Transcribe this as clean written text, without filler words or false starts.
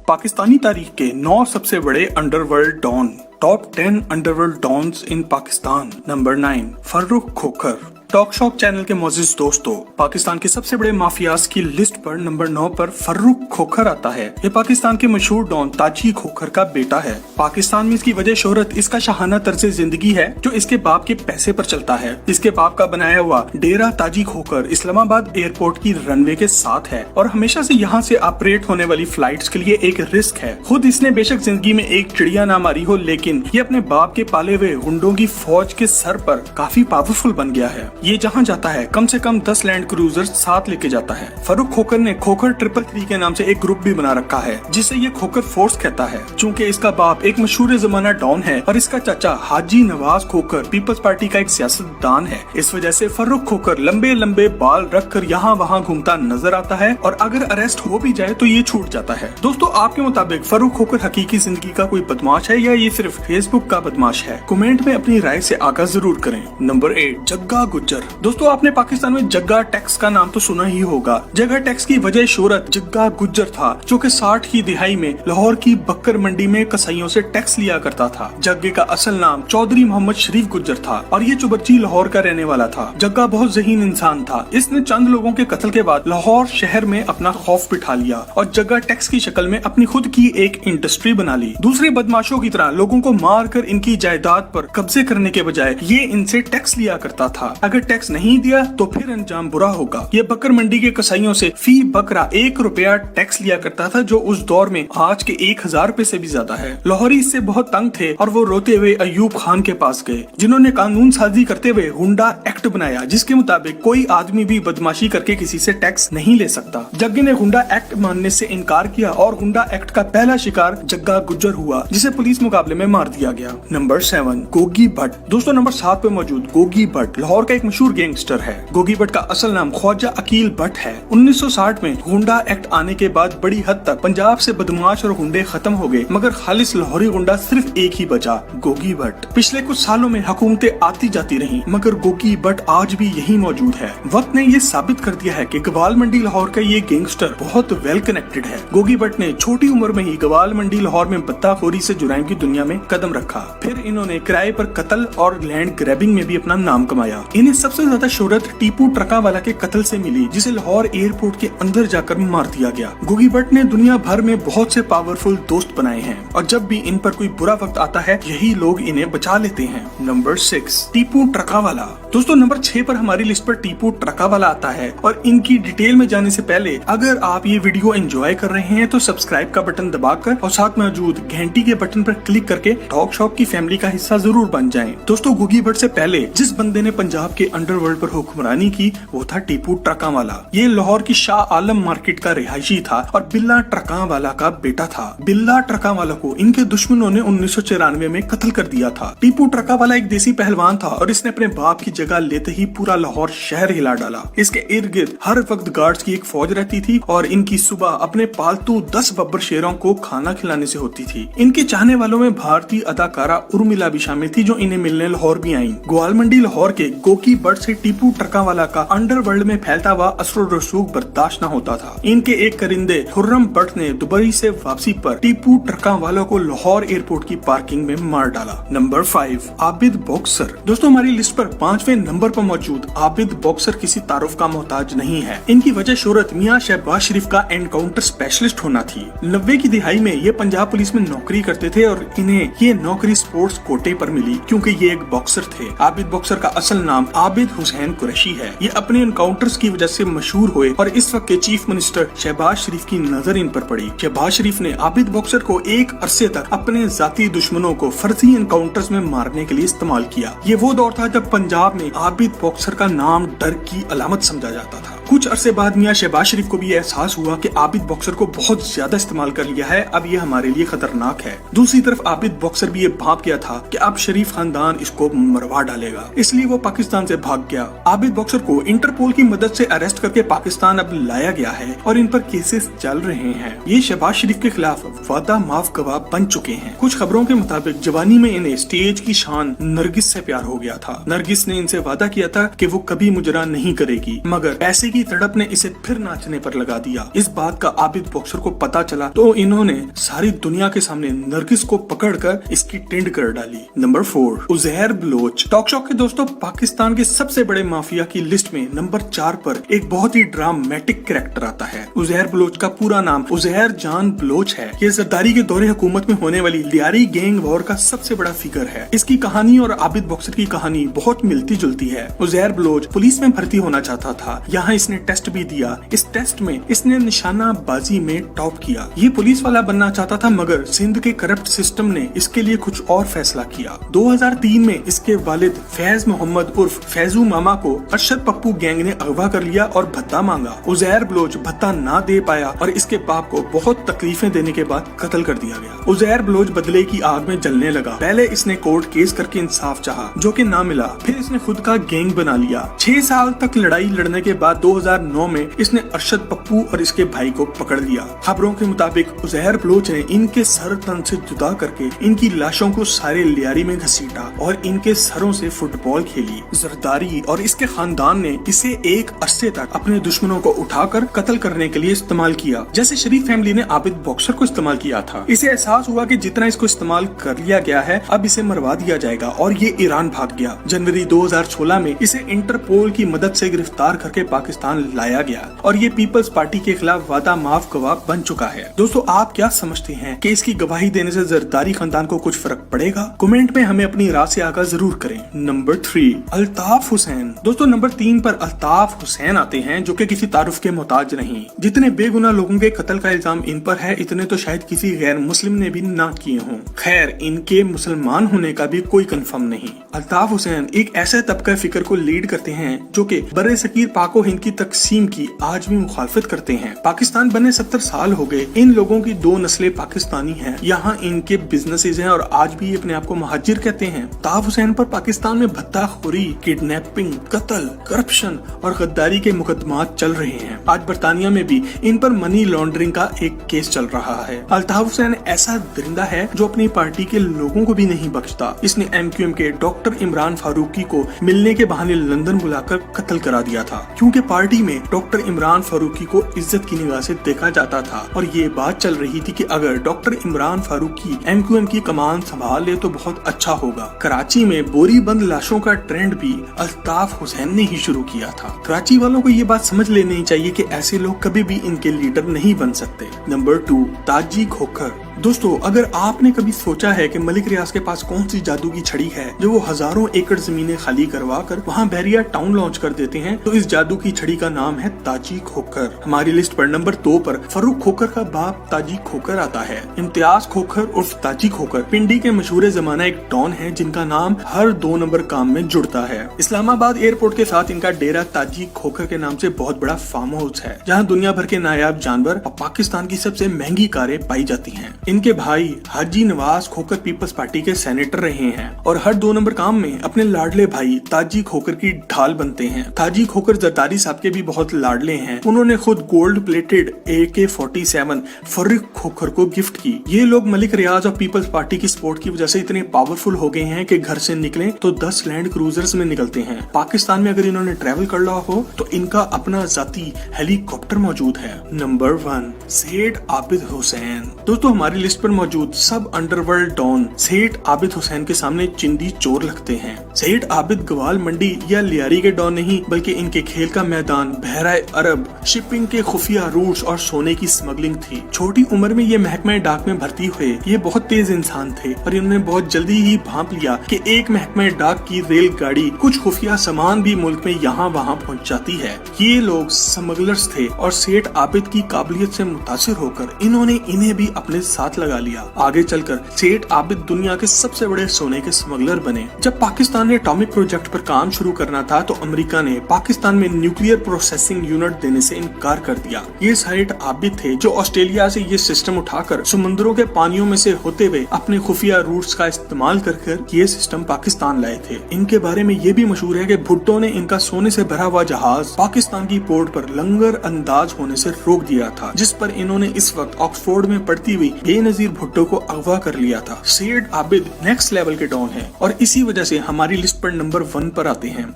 पाकिस्तानी तारीख के 9 सबसे बड़े underworld don. Top 10 underworld dons in Pakistan. Number 9 Farrukh Khokhar. Talk shop channel के मोअज़्ज़िज़ दोस्तों, पाकिस्तान के सबसे बड़े माफियाज की लिस्ट पर नंबर 9 पर फर्रुख खोखर आता है। ये पाकिस्तान के मशहूर डॉन ताजी खोखर का बेटा है। पाकिस्तान में इसकी वजह शोहरत इसका शाहाना तर्ज जिंदगी है जो इसके बाप के पैसे पर चलता है। इसके बाप का बनाया हुआ डेरा ताजी खोखर इस्लामाबाद एयरपोर्ट की रनवे के साथ है और हमेशा से यहाँ से ऑपरेट होने वाली फ्लाइट्स के लिए एक रिस्क है। खुद इसने बेशक जिंदगी में एक चिड़िया ना मारी हो, लेकिन ये अपने बाप के पाले हुए गुंडों की फौज के सर पर काफी पावरफुल बन गया है। ये जहाँ जाता है कम से कम 10 लैंड क्रूजर साथ लेके जाता है। फर्रुख खोखर ने खोखर 333 के नाम से एक ग्रुप भी बना रखा है जिसे ये खोखर फोर्स कहता है। चूँकि इसका बाप एक मशहूर जमाना डॉन है और इसका चाचा हाजी नवाज खोखर पीपल्स पार्टी का एक सियासतदान है, इस वजह से फर्रुख खोखर लंबे लंबे बाल रख कर यहाँ वहाँ घूमता नजर आता है और अगर अरेस्ट हो भी जाए तो ये छूट जाता है। दोस्तों, आपके मुताबिक फर्रुख खोखर हकीकी जिंदगी का कोई बदमाश है या ये सिर्फ फेसबुक का बदमाश है? कमेंट में अपनी राय से आगाह जरूर करें। नंबर 8 जग्गा गुज्जर। दोस्तों, आपने पाकिस्तान में जग्गा टैक्स का नाम तो सुना ही होगा। जग्गा टैक्स की वजह शोहरत जग्गा गुज्जर था जो कि 60 की दिहाई में लाहौर की बक्कर मंडी में कसाईयों से टैक्स लिया करता था। जग्गे का असल नाम चौधरी मोहम्मद शरीफ गुज्जर था और ये चुबरची लाहौर का रहने वाला था। जग्गा बहुत ज़हीन इंसान था। इसने चंद लोगों के कत्ल के बाद लाहौर शहर में अपना खौफ बिठा लिया और जग्गा टैक्स की शक्ल में अपनी खुद की एक इंडस्ट्री बना ली। दूसरे बदमाशों की तरह लोगों को मार कर इनकी जायदाद पर कब्जे करने के बजाय ये इनसे टैक्स लिया करता था। अगर टैक्स नहीं दिया तो फिर अंजाम बुरा होगा। ये बकर मंडी के कसाईयों से फी बकरा 1 रुपया टैक्स लिया करता था जो उस दौर में आज के 1000 रुपए से भी ज्यादा है। लाहौरी इससे बहुत तंग थे और वो रोते हुए अयूब खान के पास गए जिन्होंने कानून साजी करते हुए हुंडा एक्ट बनाया जिसके मुताबिक कोई आदमी भी बदमाशी करके किसी से टैक्स नहीं ले सकता। जग्गे ने हुंडा एक्ट मानने से इनकार किया और हुंडा एक्ट का पहला शिकार जग्गा गुज्जर हुआ जिसे पुलिस मुकाबले में मार दिया गया। नंबर 7 गोगी भट्ट। दोस्तों, नंबर 7 पे मौजूद गोगी भट्ट लाहौर का एक मशहूर गैंगस्टर है। गोगी भट्ट का असल नाम ख्वाजा अकील भट्ट है। 1960 में हुंडा एक्ट आने के बाद बड़ी हद तक पंजाब से बदमाश और गुंडे खत्म हो गए, मगर खालिस लाहौरी गुंडा सिर्फ एक ही बचा, गोगी भट्ट। पिछले कुछ सालों में हुकूमतें आती जाती रहीं, मगर गोगी भट्ट आज भी यही मौजूद है। वक्त ने ये साबित कर दिया है कि गवाल मंडी लाहौर का ये गैंगस्टर बहुत वेल कनेक्टेड है। गोगी भट्ट ने छोटी उम्र में ही गवाल मंडी लाहौर में बत्ताखोरी से जुराइम की दुनिया में कदम रखा। फिर इन्होंने किराए पर कत्ल और लैंड ग्रैबिंग में भी अपना नाम कमाया। इन्हें सबसे ज्यादा शोहरत टीपू ट्रकावाला के कत्ल से मिली जिसे लाहौर एयरपोर्ट के अंदर जाकर मार दिया गया। गोगी भट्ट ने दुनिया भर में बहुत से पावरफुल दोस्त बनाए हैं और जब भी इन पर कोई बुरा वक्त आता है यही लोग इन्हें बचा लेते हैं। नंबर 6 टीपू ट्रकावाला। दोस्तों, नंबर 6 पर हमारी लिस्ट पर टीपू ट्रकावाला आता है और इनकी डिटेल में जाने से पहले अगर आप ये वीडियो एंजॉय कर रहे हैं तो सब्सक्राइब का बटन दबाकर और साथ मौजूद घंटी के बटन पर क्लिक करके टॉक शॉप की फैमिली का हिस्सा जरूर बन जाएं। दोस्तों, गोगी भट्ट से पहले जिस बंदे ने पंजाब के अंडरवर्ल्ड पर हुक्मरानी की वो था टीपू ट्रकावाला। ये लाहौर की शाह आलम मार्केट का रिहायशी था और बिल्ला ट्रकावाला का बेटा था। बिल्ला ट्रकावाला को इनके दुश्मनों ने 1994 में कत्ल कर दिया था। टीपू ट्रकावाला एक देसी पहलवान था और इसने अपने बाप की जगह लेते ही पूरा लाहौर शहर हिला डाला। इसके इर्द गिर्द हर वक्त गार्ड्स की एक फौज रहती थी और इनकी सुबह अपने पालतू 10 बब्बर शेरों को खाना खिलाने से होती थी। इनके चाहने वालों में भारतीय अदाकारा उर्मिला भी शामिल थी जो इन्हें मिलने लाहौर भी आई। ग्वाल मंडी लाहौर के गोगी भट्ट से टीपू ट्रकावाला का अंडरवर्ल्ड में फैलता हुआ असर रसूख बर्दाश्त न होता था। इनके एक करिंदे खुर्रम भट्ट ने दुबई से वापसी पर टीपू ट्रकावाला को लाहौर एयरपोर्ट की पार्किंग में मार डाला। Number 5 Abid boxer. दोस्तों, हमारी लिस्ट पर 5वें नंबर पर मौजूद आबिद बॉक्सर किसी तारुफ का मोहताज नहीं है। इनकी वजह शोहरत मियां शहबाज शरीफ का एनकाउंटर स्पेशलिस्ट होना थी। 90 की दिहाई में ये पंजाब पुलिस में नौकरी करते थे और इन्हें ये नौकरी स्पोर्ट्स कोटे पर मिली क्योंकि ये एक बॉक्सर थे। आबिद बॉक्सर का असल नाम आबिद हुसैन कुरैशी है। ये अपने एनकाउंटर्स की वजह से मशहूर हुए और इस वक्त के चीफ मिनिस्टर शहबाज शरीफ की नजर इन पर पड़ी। शहबाज शरीफ ने आबिद बॉक्सर को एक अरसे तक अपने जाती दुश्मनों को फर्जी एनकाउंटर्स में मारने के लिए इस्तेमाल किया। ये वो दौर था जब पंजाब में आबिद बॉक्सर का नाम डर की अलामत समझा जाता था। कुछ अरसे बाद मियां शहबाज शरीफ को भी एहसास हुआ कि आबिद बॉक्सर को बहुत ज्यादा इस्तेमाल कर लिया है, अब ये हमारे लिए खतरनाक है। दूसरी तरफ आबिद बॉक्सर भी ये भाप गया था कि अब शरीफ खानदान इसको मरवा डालेगा, इसलिए वो पाकिस्तान से भाग गया। आबिद बॉक्सर को इंटरपोल की मदद से अरेस्ट करके पाकिस्तान अब लाया गया है और इन पर केसेस चल रहे हैं। ये शहबाज शरीफ के खिलाफ वादा माफ गवाह बन चुके हैं। कुछ खबरों के मुताबिक जवानी में इन्हें स्टेज की शान नरगिस से प्यार हो गया था। नरगिस ने इनसे वादा किया था कि वो कभी मुजरा नहीं करेगी, मगर पैसे की की तड़प ने इसे फिर नाचने पर लगा दिया। इस बात का आबिद बॉक्सर को पता चला तो इन्होंने सारी दुनिया के सामने नरगिस को पकड़कर इसकी टेंड कर डाली। Number 4, Uzair Baloch. Talk show के दोस्तों, पाकिस्तान के सबसे बड़े माफिया की लिस्ट में नंबर 4 पर एक बहुत ही ड्रामेटिक कैरेक्टर आता है। उजैर बलोच का पूरा नाम उजैर जान बलोच है। ये जरदारी के दौरे हुकूमत में होने वाली लियारी गैंग वॉर का सबसे बड़ा फिगर है। इसकी कहानी और आबिद बॉक्सर की कहानी बहुत मिलती जुलती है। उजैर बलोच पुलिस में भर्ती होना चाहता था। यहाँ इसने टेस्ट भी दिया। इस टेस्ट में इसने निशानाबाजी में टॉप किया। ये पुलिस वाला बनना चाहता था, मगर सिंध के करप्ट सिस्टम ने इसके लिए कुछ और फैसला किया। 2003 में इसके वालिद फैज मोहम्मद उर्फ फैजू मामा को अरशद पप्पू गैंग ने अगवा कर लिया और भत्ता मांगा। उजैर बलोच भत्ता ना दे पाया और इसके बाप को बहुत तकलीफें देने के बाद कत्ल कर दिया गया। उजैर बलोच बदले की आग में जलने लगा। पहले इसने कोर्ट केस करके इंसाफ चाहा, जो कि ना मिला। फिर इसने खुद का गैंग बना लिया। 6 साल तक लड़ाई लड़ने के बाद 2009 में इसने अरशद पप्पू और इसके भाई को पकड़ लिया। खबरों के मुताबिक उजैर बलोच ने इनके सर तन से जुदा करके इनकी लाशों को सारे लियारी में घसीटा और इनके सरों से फुटबॉल खेली। जरदारी और इसके खानदान ने इसे एक अरसे तक अपने दुश्मनों को उठाकर कत्ल करने के लिए इस्तेमाल किया, जैसे शरीफ फैमिली ने आबिद बॉक्सर को इस्तेमाल किया था। इसे एहसास हुआ कि जितना इसको इस्तेमाल कर लिया गया है, अब इसे मरवा दिया जाएगा और ये ईरान भाग गया। जनवरी 2016 में इसे इंटरपोल की मदद से गिरफ्तार करके पाकिस्तान लाया गया और ये पीपल्स पार्टी के खिलाफ वादा माफ गवाह बन चुका है। दोस्तों, आप क्या समझते हैं कि इसकी गवाही देने से जरदारी खानदान को कुछ फर्क पड़ेगा? कमेंट में हमें अपनी राय से आगाह जरूर करें। नंबर 3, अल्ताफ हुसैन। दोस्तों, नंबर 3 पर अल्ताफ हुसैन आते हैं, जो कि किसी तारुफ के मोहताज नहीं। जितने बेगुनाह लोगों के कत्ल का इल्जाम इन पर है, इतने तो शायद किसी गैर मुस्लिम ने भी ना किए हों। खैर, इनके मुसलमान होने का भी कोई कंफर्म नहीं। अल्ताफ हुसैन एक ऐसे तबका फिक्र को लीड करते हैं जो कि बरे सकीर पाको हिंद की तकसीम की आज भी मुखालफत करते हैं। पाकिस्तान बने 70 साल हो गए। इन लोगों की 2 नस्लें पाकिस्तानी हैं। यहाँ इनके बिजनेसेस हैं और आज भी अपने आप को महाजिर कहते हैं। अल्ताफ हुसैन पर पाकिस्तान में भत्ताखोरी, किडनैपिंग, कत्ल, करप्शन और गद्दारी के मुकदमात चल रहे हैं। आज बरतानिया में भी इन पर मनी लॉन्ड्रिंग का एक केस चल रहा है। अल्ताफ हुसैन ऐसा दरिंदा है जो अपनी पार्टी के लोगों को भी नहीं बख्शता। इसने MQM के डॉक्टर इमरान फारूकी को मिलने के बहाने लंदन बुलाकर कत्ल करा दिया था, क्योंकि पार्टी में डॉक्टर इमरान फारूकी को इज्जत की निगाह से देखा जाता था और ये बात चल रही थी कि अगर डॉक्टर इमरान फारूकी MQM की कमान संभाल ले तो बहुत अच्छा होगा। कराची में बोरी बंद लाशों का ट्रेंड भी अल्ताफ हुसैन ने ही शुरू किया था। कराची वालों को ये बात समझ लेनी चाहिए कि ऐसे लोग कभी भी इनके लीडर नहीं बन सकते। नंबर 2, ताजी खोखर। दोस्तों, अगर आपने कभी सोचा है कि मलिक रियाज के पास कौन सी जादू की छड़ी है जो वो हजारों एकड़ जमीनें खाली करवा कर वहाँ बैरिया टाउन लॉन्च कर देते हैं, तो इस जादू की छड़ी का नाम है ताजी खोखर। हमारी लिस्ट पर नंबर 2 पर फर्रुख खोखर का बाप ताजी खोखर आता है। इम्तियाज खोखर उर्फ ताजी खोखर पिंडी के मशहूर जमाना एक डॉन है जिनका नाम हर 2 नंबर काम में जुड़ता है। इस्लामाबाद एयरपोर्ट के साथ इनका डेरा ताजी खोखर के नाम से बहुत बड़ा फार्म हाउस है, जहाँ दुनिया भर के नायाब जानवर और पाकिस्तान की सबसे महंगी कारें पाई जाती हैं। इनके भाई हाजी नवाज खोखर पीपल्स पार्टी के सेनेटर रहे हैं और हर 2 नंबर काम में अपने लाडले भाई ताजी खोखर की ढाल बनते हैं। ताजी खोखर जरदारी साहब के भी बहुत लाडले हैं। उन्होंने खुद gold plated AK-47 Farrukh Khokhar को गिफ्ट की। ये लोग मलिक रियाज और पीपल्स पार्टी की सपोर्ट की वजह से इतने पावरफुल हो गए हैं कि घर से निकले तो 10 लैंड क्रूजर्स में निकलते हैं। पाकिस्तान में अगर इन्होंने ट्रेवल कर रहा हो तो इनका अपना जाती हेलीकॉप्टर मौजूद है। नंबर 1, सेठ आबिद हुसैन। दोस्तों, हमारी लिस्ट पर मौजूद सब अंडरवर्ल्ड डॉन सेठ आबिद हुसैन के सामने चिंदी चोर लगते हैं। सेठ आबिद गवाल मंडी या लियारी के डॉन नहीं, बल्कि इनके खेल का मैदान बहराए अरब, शिपिंग के खुफिया रूट्स और सोने की स्मगलिंग थी। छोटी उम्र में ये महकमा डाक में भर्ती हुए। ये बहुत तेज इंसान थे और इन्होंने बहुत जल्दी ही भांप लिया कि एक महकमा डाक की रेलगाड़ी कुछ खुफिया सामान भी मुल्क में यहाँ वहाँ पहुँच जाती है। ये लोग स्मगलर्स थे और सेठ आबिद की काबिलियत से मुतासिर होकर इन्होंने इन्हें भी अपने साथ लगा लिया। आगे चलकर सेठ आबिद दुनिया के सबसे बड़े सोने के स्मगलर बने। जब पाकिस्तान ने एटॉमिक प्रोजेक्ट पर काम शुरू करना था तो अमेरिका ने पाकिस्तान में न्यूक्लियर प्रोसेसिंग यूनिट देने से इनकार कर दिया। ये सेठ आबिद थे जो ऑस्ट्रेलिया से ये सिस्टम उठाकर समुद्रों के पानियों में से होते हुए अपने खुफिया रूट्स का इस्तेमाल कर ये सिस्टम पाकिस्तान लाए थे। इनके बारे में ये भी मशहूर है कि भुट्टो ने इनका सोने से भरा हुआ जहाज पाकिस्तान की पोर्ट पर लंगर अंदाज होने से रोक दिया था, जिस पर इन्होंने इस वक्त ऑक्सफोर्ड में पढ़ती हुई बेनजीर भुट्टो को अगवा कर लिया था। सेठ आबिद नेक्स्ट लेवल के डॉन है और इसी वजह से हमारी लिस्ट पर नंबर 1 पर आते हैं।